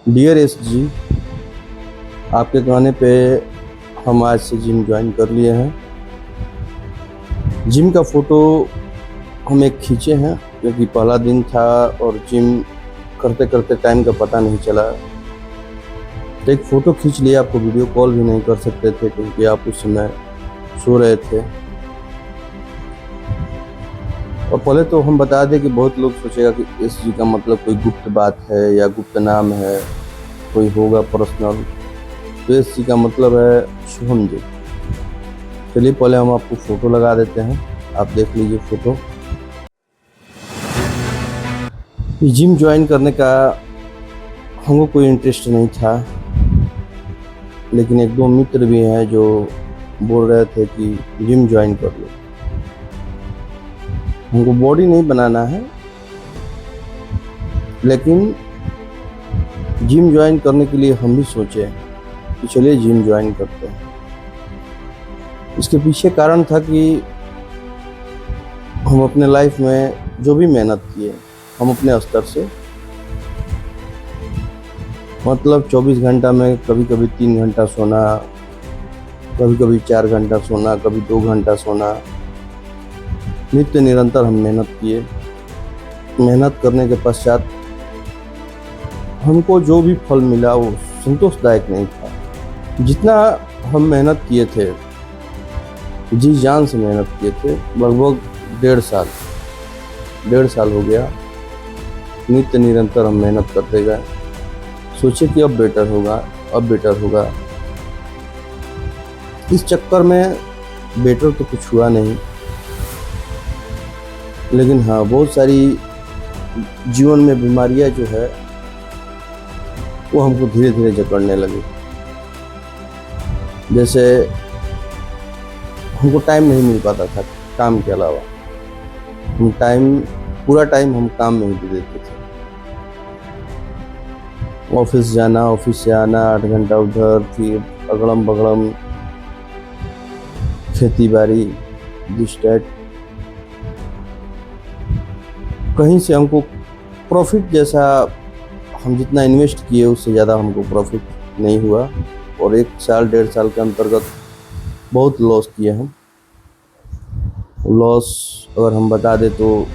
Dear S G, आपके कहने पे हम आज से जिम ज्वाइन कर लिए हैं। जिम का फ़ोटो हम एक खींचे हैं क्योंकि पहला दिन था और जिम करते करते टाइम का पता नहीं चला। तो एक फ़ोटो खींच लिया। आपको वीडियो कॉल भी नहीं कर सकते थे क्योंकि आप उस समय सो रहे थे। और पहले तो हम बता दें कि बहुत लोग सोचेगा कि एस जी का मतलब कोई गुप्त बात है या गुप्त नाम है, कोई होगा पर्सनल। तो एस जी का मतलब है शुभम जी। चलिए पहले हम आपको फ़ोटो लगा देते हैं, आप देख लीजिए फ़ोटो। जिम ज्वाइन करने का हमको कोई इंटरेस्ट नहीं था, लेकिन एक दो मित्र भी हैं जो बोल रहे थे कि जिम ज्वाइन कर लो। हमको बॉडी नहीं बनाना है, लेकिन जिम ज्वाइन करने के लिए हम भी सोचे कि चलिए जिम ज्वाइन करते हैं। इसके पीछे कारण था कि हम अपने लाइफ में जो भी मेहनत किए, हम अपने स्तर से, मतलब 24 घंटा में कभी कभी 3 घंटा सोना, कभी कभी 4 घंटा सोना, कभी 2 घंटा सोना, नित्य निरंतर हम मेहनत किए। मेहनत करने के पश्चात हमको जो भी फल मिला वो संतोषदायक नहीं था। जितना हम मेहनत किए थे, जी जान से मेहनत किए थे, लगभग 1.5 साल हो गया। नित्य निरंतर हम मेहनत करते गए, सोचे कि अब बेटर होगा, अब बेटर होगा। इस चक्कर में बेटर तो कुछ हुआ नहीं, लेकिन हाँ, बहुत सारी जीवन में बीमारियां जो है वो हमको धीरे धीरे जकड़ने लगी। जैसे हमको टाइम नहीं मिल पाता था काम के अलावा। हम पूरा टाइम हम काम में ही दे देते थे। ऑफिस जाना, ऑफिस से आना, 8 घंटा उधर, फिर अगड़म बगड़म खेती बाड़ी, डिस्ट्रैक्ट। कहीं से हमको प्रॉफिट जैसा, हम जितना इन्वेस्ट किए उससे ज़्यादा हमको प्रॉफिट नहीं हुआ। और 1 साल 1.5 साल के अंतर्गत बहुत लॉस किए हम। लॉस अगर हम बता दें तो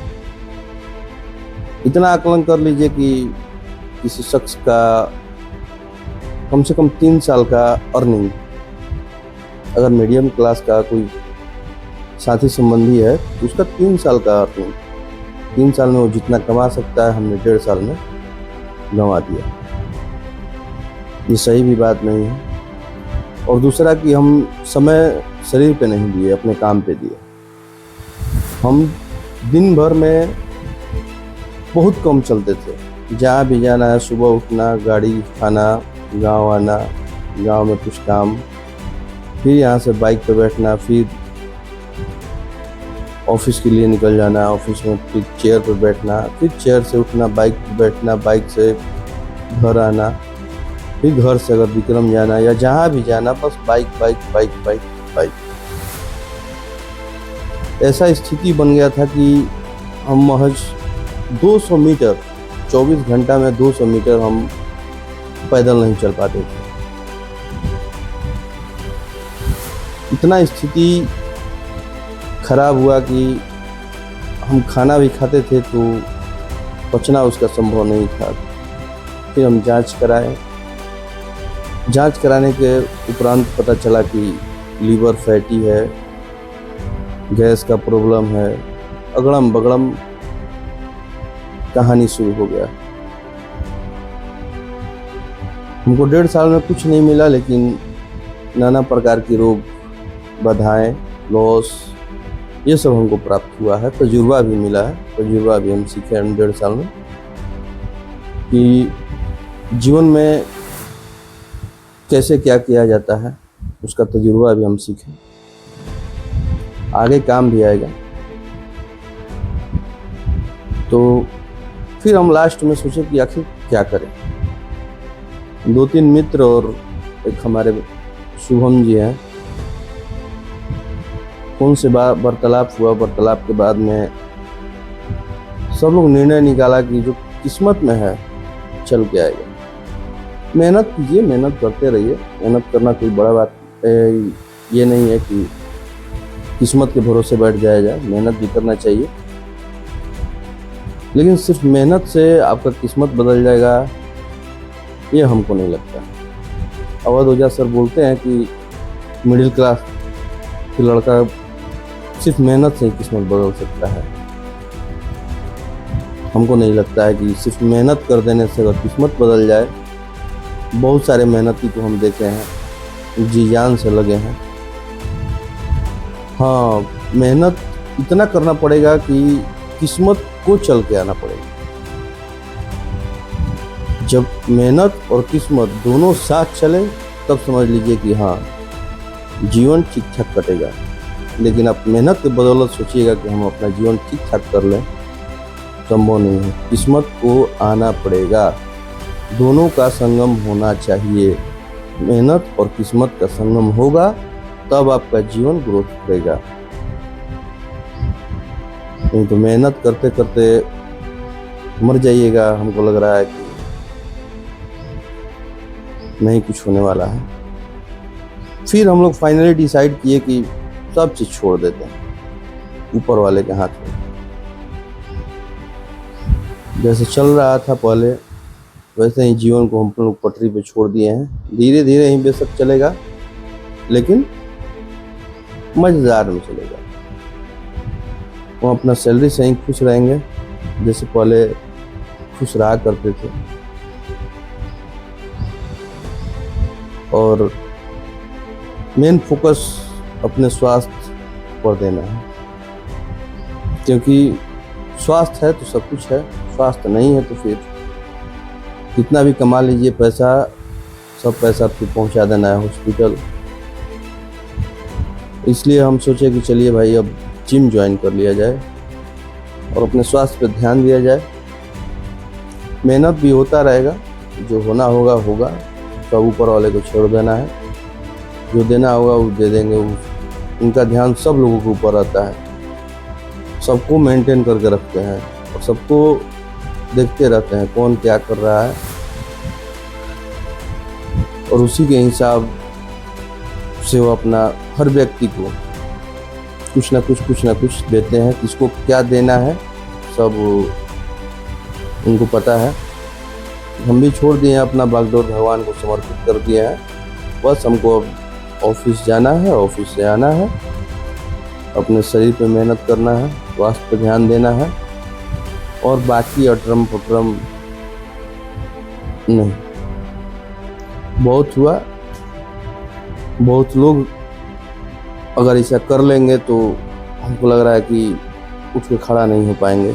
इतना आकलन कर लीजिए कि किसी शख्स का कम से कम 3 साल का अर्निंग, अगर मीडियम क्लास का कोई साथी संबंधी है तो उसका 3 साल का अर्निंग, 3 साल में वो जितना कमा सकता है हमने 1.5 साल में गंवा दिया। ये सही भी बात नहीं है। और दूसरा कि हम समय शरीर पे नहीं दिए, अपने काम पे दिए। हम दिन भर में बहुत कम चलते थे। जहाँ भी जाना है, सुबह उठना, गाड़ी खाना, गांव आना, गांव में कुछ काम, फिर यहाँ से बाइक पे बैठना, फिर ऑफिस के लिए निकल जाना, ऑफिस में फिर चेयर पे बैठना, फिर चेयर से उठना, बाइक पे बैठना, बाइक से घर आना, फिर घर से अगर विक्रम जाना या जहाँ भी जाना, बस bike bike bike bike bike. ऐसा स्थिति बन गया था कि हम महज 200 मीटर, 24 घंटा में 200 मीटर हम पैदल नहीं चल पाते थे। इतना स्थिति खराब हुआ कि हम खाना भी खाते थे तो पचना उसका संभव नहीं था। फिर हम जांच कराए। जांच कराने के उपरांत पता चला कि लीवर फैटी है, गैस का प्रॉब्लम है, अगड़म बगड़म कहानी शुरू हो गया। हमको 1.5 साल में कुछ नहीं मिला, लेकिन नाना प्रकार की रोग, बाधाएं, लॉस, ये सब हमको प्राप्त हुआ है। तजुर्बा भी मिला है, तजुर्बा भी हम सीखे हैं 1.5 साल में कि जीवन में कैसे क्या किया जाता है, उसका तजुर्बा भी हम सीखें। आगे काम भी आएगा। तो फिर हम लास्ट में सोचे कि आखिर क्या करें। 2-3 मित्र और एक हमारे शुभम जी हैं, उनसे वार्तालाप हुआ। वार्तालाप के बाद में सब लोग निर्णय निकाला कि जो किस्मत में है चल के आएगा। मेहनत कीजिए, मेहनत करते रहिए। मेहनत करना कोई बड़ा बात ये नहीं है कि किस्मत के भरोसे बैठ जाया जाए। मेहनत भी करना चाहिए, लेकिन सिर्फ मेहनत से आपका किस्मत बदल जाएगा ये हमको नहीं लगता। अवध ओझा सर बोलते हैं कि मिडिल क्लास के लड़का सिर्फ मेहनत से ही किस्मत बदल सकता है। हमको नहीं लगता है कि सिर्फ मेहनत कर देने से अगर किस्मत बदल जाए। बहुत सारे मेहनती को हम देखे हैं, जी जान से लगे हैं। हाँ, मेहनत इतना करना पड़ेगा कि किस्मत को चल के आना पड़ेगा। जब मेहनत और किस्मत दोनों साथ चले तब समझ लीजिए कि हाँ, जीवन ठीक ठाक कटेगा। लेकिन आप मेहनत के बदौलत सोचिएगा कि हम अपना जीवन ठीक ठाक कर लें, संभव नहीं है। किस्मत को आना पड़ेगा, दोनों का संगम होना चाहिए। मेहनत और किस्मत का संगम होगा तब आपका जीवन ग्रोथ करेगा। नहीं तो मेहनत करते करते मर जाइएगा। हमको लग रहा है कि नहीं कुछ होने वाला है। फिर हम लोग फाइनली डिसाइड किए कि सब चीज छोड़ देते हैं, ऊपर वाले के हाथ में। जैसे चल रहा था पहले वैसे ही जीवन को हम लोग पटरी पे छोड़ दिए हैं। धीरे धीरे ही बेशक चलेगा, लेकिन मजेदार में चलेगा। वो अपना सैलरी से ही खुश रहेंगे जैसे पहले खुश रहा करते थे। और मेन फोकस अपने स्वास्थ्य पर देना है, क्योंकि स्वास्थ्य है तो सब कुछ है। स्वास्थ्य नहीं है तो फिर कितना भी कमा लीजिए पैसा, सब पैसा फिर पहुंचा देना है हॉस्पिटल। इसलिए हम सोचे कि चलिए भाई अब जिम ज्वाइन कर लिया जाए और अपने स्वास्थ्य पर ध्यान दिया जाए। मेहनत भी होता रहेगा, जो होना होगा होगा, सब ऊपर वाले को छोड़ देना है। जो देना होगा वो दे देंगे। उनका ध्यान सब लोगों के ऊपर रहता है, सबको मेंटेन करके रखते हैं और सबको देखते रहते हैं कौन क्या कर रहा है, और उसी के हिसाब से वो अपना हर व्यक्ति को कुछ ना कुछ देते हैं। किसको क्या देना है सब उनको पता है। हम भी छोड़ दिए हैं, अपना बागडोर भगवान को समर्पित कर दिए हैं। बस हमको अब ऑफिस जाना है, ऑफिस से आना है, अपने शरीर पे मेहनत करना है, स्वास्थ्य पे ध्यान देना है, और बाकी अटरम पटरम नहीं। बहुत हुआ, बहुत लोग अगर ऐसा कर लेंगे तो हमको लग रहा है कि उठ के खड़ा नहीं हो पाएंगे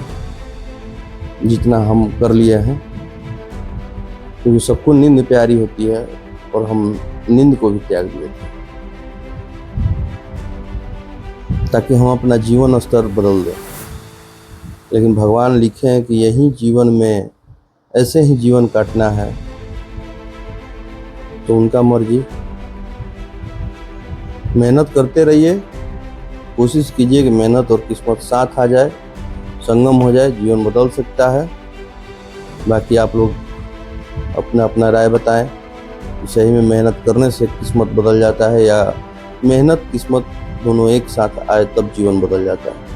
जितना हम कर लिए हैं। क्योंकि सबको नींद प्यारी होती है और हम नींद को भी त्याग दिए थे ताकि हम अपना जीवन स्तर बदल दें। लेकिन भगवान लिखे हैं कि यही जीवन में ऐसे ही जीवन काटना है, तो उनका मर्जी। मेहनत करते रहिए, कोशिश कीजिए कि मेहनत और किस्मत साथ आ जाए, संगम हो जाए, जीवन बदल सकता है। बाकी आप लोग अपना अपना राय बताएं कि सही में मेहनत करने से किस्मत बदल जाता है या मेहनत किस्मत दोनों एक साथ आए तब जीवन बदल जाता है।